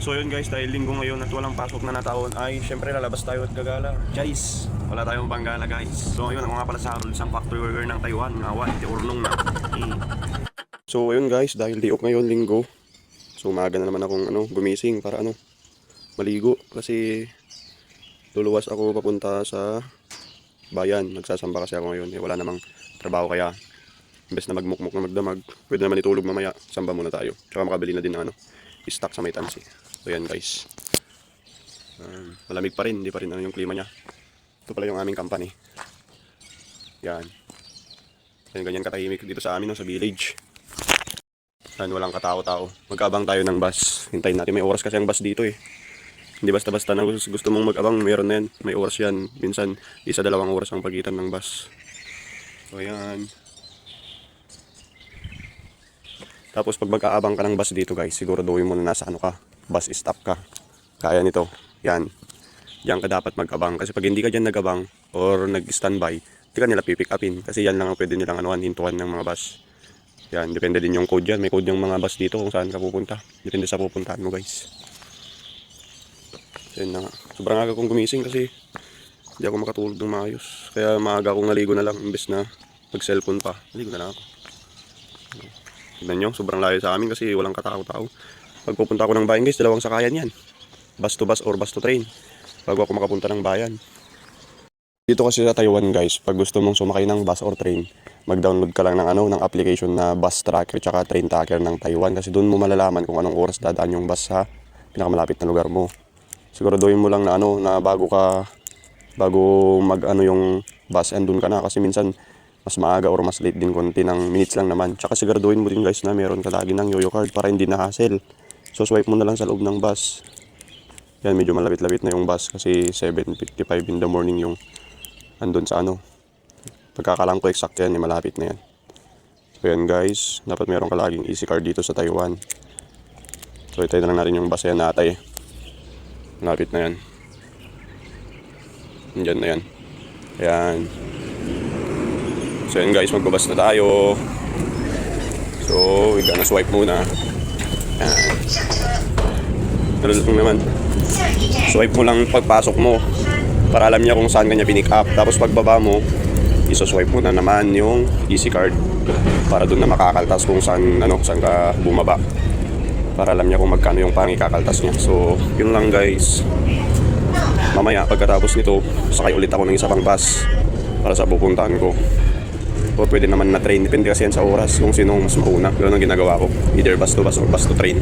So yun guys, dahil linggo ngayon at walang pasok na taon ay syempre lalabas tayo at gagala. Guys, wala tayong panggala guys. So ayun, ako nga pala sa Harold, isang factory worker ng Taiwan. Ngawa, iti urlong na. So ayun guys, dahil di off ngayon linggo. So umaga na naman akong gumising para maligo. Kasi luluwas ako papunta sa bayan. Nagsasamba kasi ako ngayon. Wala namang trabaho kaya imbes na magmukmuk na magdamag, pwede naman itulog mamaya. Samba muna tayo. Tsaka makabili na din ng stock sa may tansi. So yan guys, malamig pa rin, hindi pa rin yung klima nya. Ito pala yung aming company. Yan ganyan katahimik dito sa amin, sa village. Yan, walang katao-tao. Mag-abang tayo ng bus. Hintayin natin, may oras kasi ang bus dito eh. Hindi basta-basta na gusto mong mag-abang, meron na yan. May oras yan, minsan 1-2 oras ang pagitan ng bus. So yan. Tapos pag mag-aabang ka ng bus dito guys, siguraduhin mo na nasa bus stop ka. Kaya nito, yan. Diyan ka dapat mag-abang. Kasi pag hindi ka dyan nag-abang or nag-standby, hindi ka nila pipick upin. Kasi yan lang ang pwede nilang hintuan ng mga bus. Yan, depende din yung code dyan. May code yung mga bus dito kung saan ka pupunta. Depende sa pupuntahan mo guys. So yun na nga. Sobrang aga kong gumising kasi hindi ako makatulog ng maayos. Kaya maaga akong naligo na lang imbes na mag-cellphone pa. Naligo na lang ako. Tignan nyo, sobrang layo sa amin kasi walang katao-tao. Pag pupunta ako ng bayan guys, 2 sakayan yan. Bus to bus or bus to train. Bago ako makapunta ng bayan. Dito kasi sa Taiwan guys, pag gusto mong sumakay ng bus or train, mag-download ka lang ng application na bus tracker tsaka train tracker ng Taiwan. Kasi doon mo malalaman kung anong oras dadaan yung bus sa pinakamalapit na lugar mo. Siguraduhin mo lang na bago yung bus, andun ka na. Kasi minsan mas maaga or mas late din, konti ng minutes lang naman. Tsaka siguraduhin mo din guys na meron ka lagi ng yoyo card para hindi na hassle. So swipe mo na lang sa loob ng bus. Yan, medyo malapit-lapit na yung bus kasi 7:55 in the morning yung andun sa pagkakalang ko exact yan, malapit na yan. So yan guys, dapat meron ka laging easy card dito sa Taiwan. So itayin na lang natin yung bus yan natay. Malapit na yan. Andyan na yan. Ayan. So yan guys, magbabas na tayo. So, higa na swipe muna. Ayan. Nalulang naman. Swipe mo lang pagpasok mo para alam niya kung saan kanya pinick up. Tapos pagbaba mo, iso-swipe mo na naman yung easy card para doon na makakaltas kung saan ka bumaba. Para alam niya kung magkano yung pangikakaltas niya. So, yun lang guys. Mamaya pagkatapos nito, sakay ulit ako ng isa pang bus para sa pupuntahan ko. O pwede naman na train, depende kasi yan sa oras kung sinong mas mauna. Yun ang ginagawa ko, either bus to bus or bus to train.